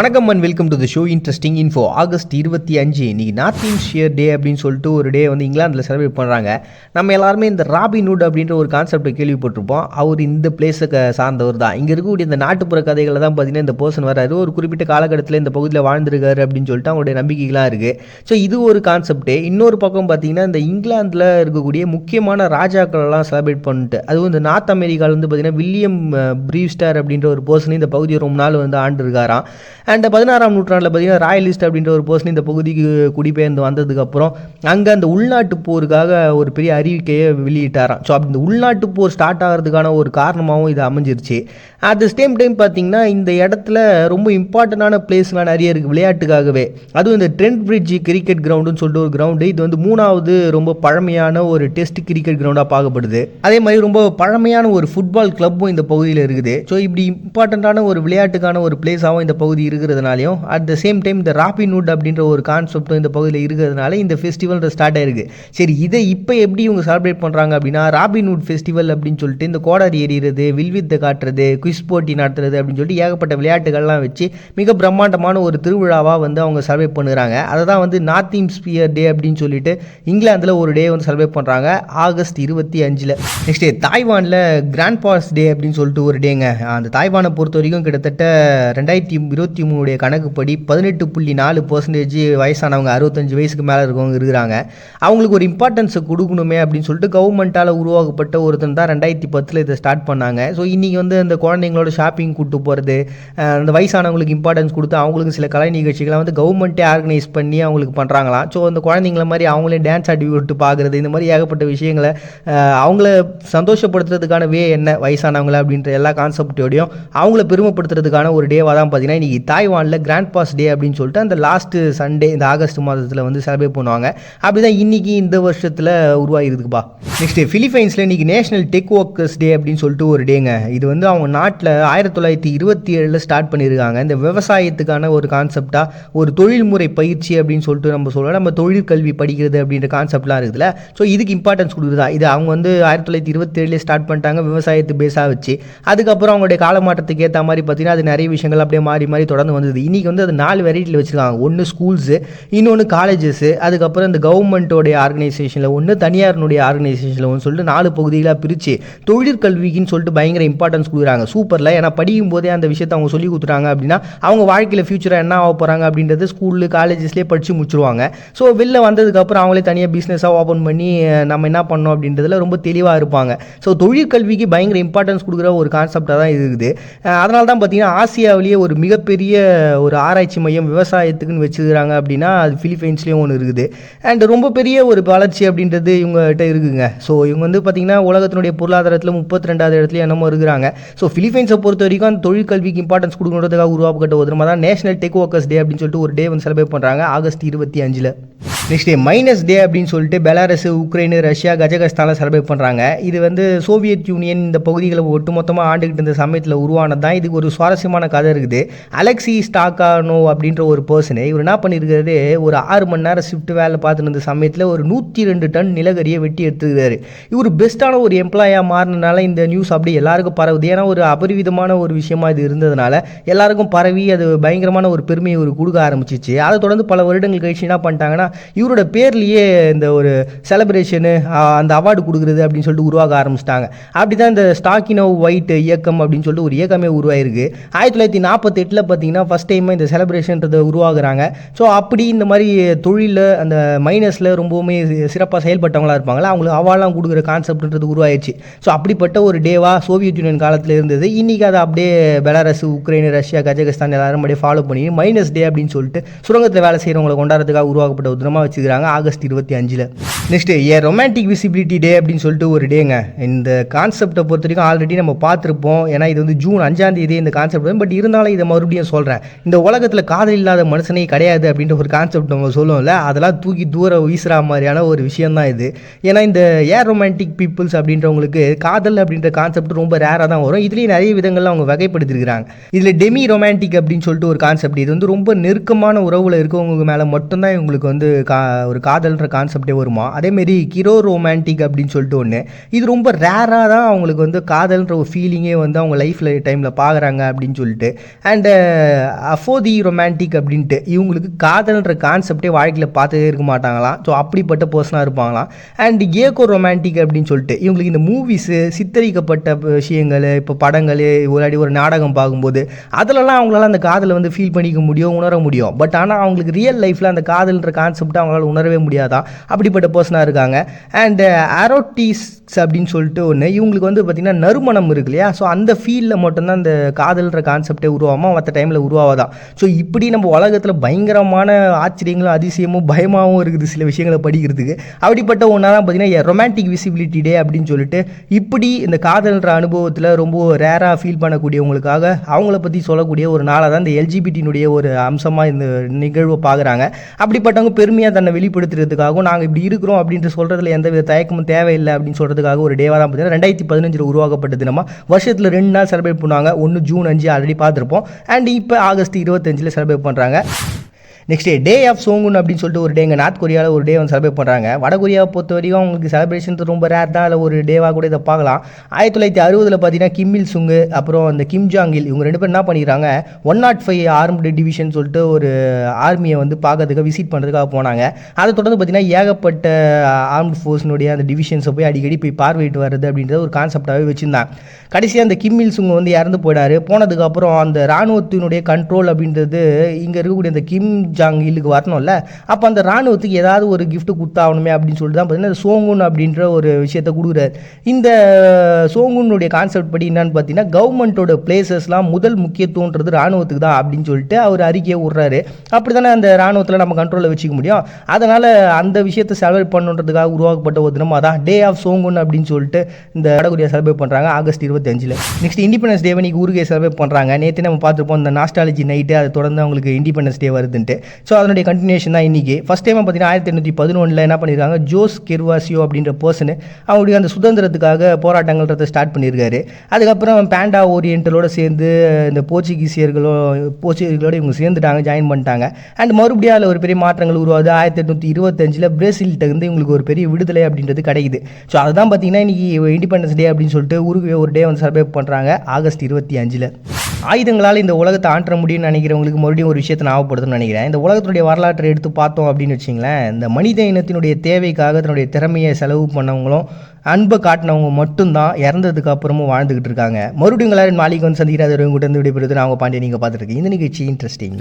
வணக்கம் and welcome to the show interesting info. August 25 இன்னைக்கு நார்த்தின்ஷியர் டே அப்படின்னு சொல்லிட்டு ஒரு டே வந்து இங்கிலாந்தில் செலிப்ரேட் பண்ணுறாங்க. நம்ம எல்லாருமே இந்த ராபின்ஹுட் அப்படின்ற ஒரு கான்செப்டை கேள்விப்பட்டிருப்போம். அவர் இந்த பிளேஸை சார்ந்தவர் தான். இங்கே இருக்கக்கூடிய இந்த நாட்டுப்புற கதைகளை தான் பார்த்தீங்கன்னா இந்த பர்சன் வராரு, ஒரு குறிப்பிட்ட காலகட்டத்தில் இந்த பகுதியில் வாழ்ந்திருக்காரு அப்படின்னு சொல்லிட்டு அவங்களுடைய நம்பிக்கைகளாக இருக்குது. ஸோ இது ஒரு கான்செப்ட்டு. இன்னொரு பக்கம் பார்த்தீங்கன்னா இந்த இங்கிலாந்தில் இருக்கக்கூடிய முக்கியமான ராஜாக்களெல்லாம் செலிப்ரேட் பண்ணிட்டு, அதுவும் இந்த நார்த் அமெரிக்காவிலேருந்து பார்த்தீங்கன்னா வில்லியம் பிரீவ்ஸ்டர் அப்படின்ற ஒரு பர்சன் இந்த பகுதியை ரொம்ப நாள் வந்து ஆண்டு இருக்காராம். அண்ட் 16ஆம் நூற்றாண்டில் பார்த்தீங்கன்னா ராயலிஸ்ட் அப்படின்ற ஒரு பர்சன் இந்த பகுதிக்கு குடிபெயர்ந்து வந்ததுக்கப்புறம் அங்கே அந்த உள்நாட்டு போருக்காக ஒரு பெரிய அறிவிக்கையை வெளியிட்டாராம். ஸோ அப்படி இந்த உள்நாட்டு போர் ஸ்டார்ட் ஆகிறதுக்கான ஒரு காரணமாகவும் இது அமைஞ்சிருச்சு. அட் த சேம் டைம் பார்த்தீங்கன்னா இந்த இடத்துல ரொம்ப இம்பார்ட்டண்டான பிளேஸ்லாம் நிறைய இருக்குது விளையாட்டுக்காகவே. அதுவும் இந்த ட்ரெண்ட் பிரிட்ஜ் கிரிக்கெட் கிரவுண்டுன்னு சொல்லிட்டு ஒரு கிரவுண்டு, இது வந்து 3வது ரொம்ப பழமையான ஒரு டெஸ்ட் கிரிக்கெட் கிரவுண்டாக பார்க்கப்படுது. அதே மாதிரி ரொம்ப பழமையான ஒரு ஃபுட்பால் கிளப்பும் இந்த பகுதியில் இருக்குது. ஸோ இப்படி இம்பார்ட்டண்ட்டான ஒரு விளையாட்டுக்கான ஒரு பிளேஸாகவும் இந்த பகுதி இருக்கிறதுனாலையும் அட் த சேம் டைம் இந்த ராபின்ஹுட் அப்படின்ற ஒரு கான்செப்டும் இந்த பகுதியில் இருக்கிறதுனால இந்த ஃபெஸ்டிவல் ஸ்டார்ட் ஆயிருக்கு. சரி, இதை இப்போ எப்படி இவங்க செலிப்ரேட் பண்ணுறாங்க அப்படின்னா ராபின்ஹுட் ஃபெஸ்டிவல் அப்படின்னு சொல்லிட்டு இந்த கோடாரி எறிகிறது, வில்வித்தை காட்டுறது, குவிஸ் போட்டி நடத்துறது அப்படின்னு சொல்லிட்டு ஏகப்பட்ட விளையாட்டுகள்லாம் வச்சு மிக பிரம்மாண்டமான ஒரு திருவிழாவாக வந்து அவங்க செலிப்ரேட் பண்ணுறாங்க. அதை தான் வந்து நார்த்தின்ஷியர் டே அப்படின்னு சொல்லிட்டு இங்கிலாந்தில் ஒரு டே வந்து செலிப்ரேட் பண்ணுறாங்க ஆகஸ்ட் 25. நெக்ஸ்ட் டே தாய்வானில் கிராண்ட் பாஸ் டே அப்படின்னு சொல்லிட்டு ஒரு டேங்க. அந்த தாய்வானை பொறுத்த வரைக்கும் கிட்டத்தட்ட 2023 கணக்குப்படி 18.4% வயசானவங்க 65 வயசுக்கு மேலே இருக்கவங்க இருக்கிறாங்க. அவங்களுக்கு ஒரு இம்பார்ட்டன்ஸை கொடுக்கணுமே அப்படின்னு சொல்லிட்டு கவர்மெண்ட்டால் உருவாக்கப்பட்ட ஒருத்தன் தான் 2010 இதை ஸ்டார்ட் பண்ணாங்க. ஸோ இன்றைக்கி வந்து அந்த குழந்தைங்களோட ஷாப்பிங் கூப்பிட்டு போகிறது, அந்த வயசானவங்களுக்கு இம்பார்ட்டன்ஸ் கொடுத்து அவங்களுக்கு சில கலை நிகழ்ச்சிகளை வந்து கவர்மெண்ட்டே ஆர்கனைஸ் பண்ணி அவங்களுக்கு பண்ணுறாங்களாம். ஸோ அந்த குழந்தைங்கள மாதிரி அவங்களே டான்ஸ் ஆடி விட்டு பார்க்குறது, இந்த மாதிரி ஏகப்பட்ட விஷயங்களை அவங்கள சந்தோஷப்படுத்துறதுக்கான வே என்ன வயசானவங்களை அப்படின்ற எல்லா கான்செப்டோடையும் அவங்கள பெருமைப்படுத்துறதுக்கான ஒரு டேவாக தான் பார்த்தீங்கன்னா இன்றைக்கி தாய்வானில் கிராண்ட் பாஸ் டே அப்படின்னு சொல்லிட்டு அந்த லாஸ்ட்டு சண்டே இந்த ஆகஸ்ட் மாதத்தில் வந்து செலிப்ரேட் பண்ணுவாங்க. அப்படி தான் இன்றைக்கி இந்த வருஷத்தில் உருவாகிருக்குப்பா. நெக்ஸ்ட் ஃபிலிப்பைன்ஸில் இன்றைக்கி நேஷனல் டெக் ஒர்க்கர்ஸ் டே அப்படின்னு சொல்லிட்டு ஒரு டேங்க. இது வந்து அவங்க நாட்டில் 1927 ஸ்டார்ட் பண்ணியிருக்காங்க. இந்த விவசாயத்துக்கான ஒரு கான்செப்டாக ஒரு தொழில்முறை பயிற்சி அப்படின்னு சொல்லிட்டு நம்ம சொல்லுவோம். நம்ம தொழிற்கல்வி படிக்கிறது அப்படின்ற கான்செப்ட்லாம் இருக்குதுல்ல. ஸோ இதுக்கு இம்பார்ட்டன்ஸ் கொடுக்குறதா இது அவங்க வந்து 1927 ஸ்டார்ட் பண்ணிட்டாங்க விவசாயத்தை பேஸாக வச்சு. அதுக்கப்புறம் அவங்களுடைய காலமாற்றத்துக்கு ஏற்ற மாதிரி பார்த்தீங்கன்னா அது நிறைய விஷயங்கள் அப்படியே மாறி மாறி தொடர்ந்து வந்தது. இன்றைக்கி வந்து அது 4 வெரைட்டியில் வச்சுருக்காங்க. ஒன்று ஸ்கூல்ஸு, இன்னொன்று காலேஜஸ்ஸு, அதுக்கப்புறம் இந்த கவர்மெண்ட்டோடைய ஆர்கனைசேஷனில் ஒன்று, தனியாரினுடைய ஆர்கனைசேஷனில் ஒன்று சொல்லிட்டு 4 பகுதிகளாக பிரித்து தொழிற்கல்விக்குன்னு சொல்லிட்டு பயங்கர இம்பார்ட்டன்ஸ் கொடுக்குறாங்க. சூப்பரில். ஏன்னா படிக்கும் போதே அந்த விஷயத்தை அவங்க சொல்லி கொடுத்துட்டாங்க அப்படின்னா அவங்க வாழ்க்கையில் ஃபியூச்சராக என்ன ஆக போகிறாங்க அப்படின்றது ஸ்கூலு காலேஜஸ்லேயே படித்து முடிச்சுருவாங்க. ஸோ வெளில வந்ததுக்கப்புறம் அவங்களே தனியாக பிஸ்னஸாக ஓப்பன் பண்ணி நம்ம என்ன பண்ணோம் அப்படின்றதுல ரொம்ப தெளிவாக இருப்பாங்க. ஸோ தொழிற்கல்விக்கு பயங்கர இம்பார்ட்டன்ஸ் கொடுக்குற ஒரு கான்செப்டாக தான் இருக்குது. அதனால தான் பார்த்தீங்கன்னா ஆசியாவிலேயே ஒரு மிகப்பெரிய ஒரு ஆராய்ச்சி மையம் விவசாயத்துக்குன்னு வச்சுக்கிறாங்க அப்படின்னா அது ஃபிலிப்பைன்ஸ்லேயும் ஒன்று இருக்குது. அண்ட் ரொம்ப பெரிய ஒரு வளர்ச்சி அப்படின்றது இவங்ககிட்ட இருக்குங்க. ஸோ இவங்க வந்து பார்த்திங்கன்னா உலகத்தினுடைய பொருளாதாரத்தில் 32வது இடத்துல என்னமோ இருக்கிறாங்க. ஸோ ஃபிலிப்பைன்ஸை பொறுத்த வரைக்கும் அந்த தொழிற்கல்விக்கு இம்பார்ட்டன்ஸ் கொடுக்கணுன்றதுக்காக உருவாக்கப்பட்ட ஒரு தான் நேஷனல் டெக் ஒர்க்கர்ஸ் டே அப்படின்னு சொல்லிட்டு ஒரு டே வந்து செலிப்ரேட் பண்ணுறாங்க ஆகஸ்ட் 25. நெக்ஸ்ட் டே மைனஸ் டே அப்படின்னு சொல்லிட்டு பெலாரஸ், உக்ரைன், ரஷ்யா, கஜகஸ்தானில் செலிப்ரேட் பண்ணுறாங்க. இது வந்து சோவியத் யூனியன் இந்த பகுதிகளை ஒட்டுமொத்தமாக ஆண்டுகிட்டு இருந்த சமயத்தில் உருவானது தான். இதுக்கு ஒரு சுவாரஸ்யமான கதை இருக்குது. அலெக்சி ஸ்டாக்கானோ அப்படின்ற ஒரு பர்சனு இவர் என்ன பண்ணியிருக்காரு, ஒரு 6 மணி நேரம் ஷிஃப்ட் வேலை பார்த்துட்டு இருந்த சமயத்தில் ஒரு 102 டன் நிலக்கரியை வெட்டி எடுத்துக்கிறாரு. இவர் பெஸ்ட்டான ஒரு எம்ப்ளாயாக மாறினால இந்த நியூஸ் அப்படி எல்லாருக்கும் பரவுது. ஏன்னா ஒரு அபரிவிதமான ஒரு விஷயமா இது இருந்ததுனால எல்லாருக்கும் பரவி அது பயங்கரமான ஒரு பெருமையை ஒரு கொடுக்க ஆரம்பிச்சிச்சு. அதை தொடர்ந்து பல வருடங்கள் கழிச்சு என்ன பண்ணிட்டாங்கன்னா இவரோட பேர்லேயே இந்த ஒரு செலிப்ரேஷனு அந்த அவார்டு கொடுக்குறது அப்படின்னு சொல்லிட்டு உருவாக ஆரம்பிச்சிட்டாங்க. அப்படி தான் இந்த ஸ்டாக்கினோ ஒயிட் இயக்கம் அப்படின்னு சொல்லிட்டு ஒரு இயக்கமே உருவாயிருக்கு. 1948 பார்த்தீங்கன்னா ஃபஸ்ட் டைம் இந்த செலிப்ரேஷன்றதை உருவாகுறாங்க. ஸோ அப்படி இந்த மாதிரி தொழிலில் அந்த மைனஸில் ரொம்பவுமே சிறப்பாக செயல்பட்டவங்களாக இருப்பாங்களா அவங்களுக்கு அவார்ட்லாம் கொடுக்குற கான்செப்ட்ன்றது உருவாயிடுச்சு. ஸோ அப்படிப்பட்ட ஒரு டேவாக சோவியத் யூனியன் காலத்தில் இருந்தது. இன்றைக்கி அதை அப்படியே பெலாரஸ், உக்ரைன், ரஷ்யா, கஜகஸ்தான் எல்லாரும் அப்படியே ஃபாலோ பண்ணி மைனஸ் டே அப்படின்னு சொல்லிட்டு சுரங்கத்தில் வேலை செய்கிறவங்களை கொண்டாடுறதுக்காக உருவாக்கப்பட்ட ஒரு தினமாக வச்சுக்கிறாங்க ஆகஸ்ட் 25. நெக்ஸ்ட் ஏ ரொமான்டிக் விசிபிலிட்டி டே அப்படின்னு சொல்லிட்டு ஒரு டேங்க. இந்த கான்செப்டை பொறுத்த வரைக்கும் ஆல்ரெடி நம்ம பார்த்துருப்போம். ஏன்னா இது வந்து ஜூன் 5ஆம் தேதி இந்த கான்செப்ட். பட் இருந்தாலும் இதை மறுபடியும் சொல்கிறேன். இந்த உலகத்தில் காதல் இல்லாத மனுஷனே கிடையாது அப்படின்ற ஒரு கான்செப்ட் நம்ம சொல்லுவோம்ல, அதெல்லாம் தூக்கி தூர வீசுகிற மாதிரியான ஒரு விஷயம் தான் இது. ஏன்னா இந்த ஏர் ரொமான்டிக் பீப்புள்ஸ் அப்படின்றவங்களுக்கு காதல் அப்படின்ற கான்செப்ட் ரொம்ப ரேராக தான் வரும். இதுலேயே நிறைய விதங்கள்லாம் அவங்க வகைப்படுத்திருக்கிறாங்க. இதில் டெமி ரொமான்டிக் அப்படின்னு சொல்லிட்டு ஒரு கான்செப்ட். இது வந்து ரொம்ப நெருக்கமான உறவில் இருக்கவங்க மேலே மட்டும்தான் இவங்களுக்கு வந்து ஒரு காதல்ன்ற கான்செப்டே வருமா. அதேமாரி கிரோ ரொமான்டிக் அப்படின்னு சொல்லிட்டு ஒன்று, இது ரொம்ப ரேராக தான் அவங்களுக்கு வந்து காதல்ன்ற ஒரு ஃபீலிங்கே வந்து அவங்க லைஃப்பில் டைமில் பார்க்குறாங்க அப்படின்னு சொல்லிட்டு. அண்டு அஃபோதி ரொமான்டிக் அப்படின்ட்டு இவங்களுக்கு காதல்ன்ற கான்செப்டே வாழ்க்கையில் பார்த்ததே இருக்க மாட்டாங்களாம். ஸோ அப்படிப்பட்ட பர்சனாக இருப்பாங்களாம். அண்ட் ஏகோ ரொமான்டிக் அப்படின்னு சொல்லிட்டு இவங்களுக்கு இந்த மூவிஸு சித்தரிக்கப்பட்ட விஷயங்கள், இப்போ படங்கள், ஒரு நாடகம் பார்க்கும்போது அதிலலாம் அவங்களால அந்த காதலை வந்து ஃபீல் பண்ணிக்க முடியும், உணர முடியும். பட் ஆனால் அவங்களுக்கு ரியல் லைஃப்பில் அந்த காதல்ன்ற கான்செப்டை அவங்களால உணரவே முடியாதான். அப்படிப்பட்ட பர்சனாக இருக்காங்க. அண்ட் ஆரோட்டிஸ்ட் அப்படின்னு சொல்லிட்டு ஒன்று, இவங்களுக்கு வந்து பார்த்திங்கன்னா நறுமணம் இருக்கு இல்லையா, ஸோ அந்த ஃபீலில் மட்டும்தான் அந்த காதல்ன்ற கான்செப்டே உருவாகாமல் மற்ற டைமில் உருவாவதான். ஸோ இப்படி நம்ம உலகத்தில் பயங்கரமான ஆச்சரியங்களும் அதிசயமும் பயமாகவும் இருக்குது சில விஷயங்களை படிக்கிறதுக்கு. அப்படிப்பட்ட ஒன்றா தான் பார்த்திங்கன்னா ரொமான்டிக் விசிபிலிட்டி டே அப்படின்னு சொல்லிட்டு இப்படி இந்த காதல்ன்ற அனுபவத்தில் ரொம்ப ரேராக ஃபீல் பண்ணக்கூடியவங்களுக்காக அவங்கள பற்றி சொல்லக்கூடிய ஒரு நாளாக தான் இந்த எல்ஜிபிடினுடைய ஒரு அம்சமாக இந்த நிகழ்வை பார்க்குறாங்க. அப்படிப்பட்டவங்க பெருமையாக தன்னை வெளிப்படுத்துறதுக்காகவும் நாங்கள் இப்படி இருக்கிறோம் அப்படின்ட்டு சொல்கிறதுல எந்தவித தயக்கமும் தேவையில்லை அப்படின்னு சொல்கிறதுக்காக ஒரு டேவாக தான் பார்த்தீங்கன்னா 2015 உருவாக்கப்பட்ட தினமாக வருஷத்தில் 2 நாள் செலிப்ரேட் பண்ணுவாங்க. ஒன்று ஜூன் 5 ஆல்ரெடி பார்த்துருப்போம். அண்ட் இப்போ ஆகஸ்ட் 25 செலிப்ரேட் பண்ணுறாங்க. நெக்ஸ்ட் டே ஆஃப் சோங்குன் அப்படின்னு சொல்லிட்டு ஒரு டே இங்கே நார்த் கொரியாவில் ஒரு டே வந்து செலிப்ரேட் பண்ணுறாங்க. வடகொரியாவை பொறுத்த வரைக்கும் அவங்களுக்கு செலிப்ரேஷன் ரொம்ப ரேர் தான். அதில் ஒரு டேவாக கூட இதை பார்க்கலாம். 1960 பார்த்தீங்கன்னா கிம் இல் சுங்கு அப்புறம் அந்த கிம் ஜாங் இல் இவங்க 2 பேர் என்ன பண்ணிக்கிறாங்க, 105 ஆர்ம்டு டிவிஷன் சொல்லிட்டு ஒரு ஆர்மியை வந்து பார்க்கறதுக்கு விசிட் பண்ணுறதுக்காக போனாங்க. அதை தொடர்ந்து பார்த்தீங்கன்னா ஏகப்பட்ட ஆர்ம்டு ஃபோர்ஸினுடைய அந்த டிவிஷன்ஸை போய் அடிக்கடி போய் பார்வையிட்டு வருது அப்படின்றத ஒரு கான்செப்டாகவே வச்சுருந்தாங்க. கடைசியாக அந்த கிம் இல் சுங் வந்து இறந்து போயிடாரு. போனதுக்கப்புறம் அந்த இராணுவத்தினுடைய கண்ட்ரோல் அப்படின்றது இங்கே இருக்கக்கூடிய அந்த கிம் ஜாங் இலுக்கு வரணும்ல, அப்போ அந்த இராணுவத்துக்கு ஏதாவது ஒரு கிஃப்ட் கொடுத்தாகணுமே அப்படின்னு சொல்லிட்டு தான் பார்த்தீங்கன்னா சோங்குன் அப்படின்ற ஒரு விஷயத்தை கொடுக்குறாரு. இந்த சோங்குனுடைய கான்செப்ட் படி என்னன்னு பார்த்தீங்கன்னா கவர்மெண்ட்டோட பிளேசஸ்லாம் முதல் முக்கியத்துவன்றது இராணுவத்துக்கு தான் அப்படின்னு சொல்லிட்டு அவர் அறிக்கையை விட்றாரு. அப்படி தானே அந்த இராணுவத்தில் நம்ம கண்ட்ரோலில் வச்சுக்க முடியும். அதனால் அந்த விஷயத்தை செலிப்ரேட் பண்ணுன்றதுக்காக உருவாக்கப்பட்ட ஒரு தினம் அதான் டே ஆஃப் சோங்குன் அப்படின்னு சொல்லிட்டு இந்த வடகொரியா செலிப்ரேட் பண்ணுறாங்க ஆகஸ்ட் 25. நெக்ஸ்ட் இண்டிபெண்டன்ஸ் டே இன்னைக்கு ஊருக்கே செலிப்ரேட் பண்ணுறாங்க. நேற்று நம்ம பார்த்துருப்போம் இந்த நாஸ்டாலஜி நைட்டு, அதை தொடர்ந்து அவங்களுக்கு இண்டிபெண்டன்ஸ் டே வருதுன்ட்டு. ஸோ அதனுடைய கண்டினியூஷன் தான் இன்றைக்கி. ஃபஸ்ட் டைம் பார்த்தீங்கன்னா 1811 என்ன பண்ணியிருக்காங்க, ஜோஸ் கெர்வாசியோ அப்படின்ற பர்சனு அவருடைய அந்த சுதந்திரத்துக்காக போராட்டங்கள்ன்றதை ஸ்டார்ட் பண்ணியிருக்காரு. அதுக்கப்புறம் பேண்டா ஓரியன்டலோடு சேர்ந்து இந்த போர்ச்சுகீஸியர்களோட இவங்க சேர்ந்துட்டாங்க, ஜாயின் பண்ணிட்டாங்க. அண்ட் மறுபடியும் அதில் ஒரு பெரிய மாற்றங்கள் உருவாது. 1825 பிரேசில்கிட்ட இருந்து இவங்களுக்கு ஒரு பெரிய விடுதலை அப்படின்றது கிடைக்குது. ஸோ அதுதான் பார்த்தீங்கன்னா இன்றைக்கி இண்டிபெண்டன்ஸ் டே அப்படின்னு சொல்லிட்டு ஊருக்கு ஒரு டே வந்து செலிப்ரேட் பண்ணுறாங்க ஆகஸ்ட் 25. ஆயுதங்களால் இந்த உலகத்தை ஆற்ற முடியும்னு நினைக்கிறவங்களுக்கு மறுபடியும் ஒரு விஷயத்தை ஞாபகப்படுத்தணும்னு நினைக்கிறேன். இந்த உலகத்தினுடைய வரலாற்றை எடுத்து பார்த்தோம் அப்படின்னு வச்சிங்களேன், இந்த மனித இனத்தினுடைய தேவைக்காக தன்னுடைய திறமையை செலவு பண்ணவங்களும் அன்பை காட்டினவங்க மட்டும்தான் இறந்ததுக்கு அப்புறமும் வாழ்ந்துக்கிட்டு இருக்காங்க. மறுபடியும் எல்லாரும் நாளைக்கு வந்து சந்திக்கிற அதை கூட்ட வந்து விடைபெறுது. நான் அவங்க பாண்டிய நீங்கள் பார்த்துருக்கீங்க. இந்த நிகழ்ச்சி இன்ட்ரெஸ்டிங்.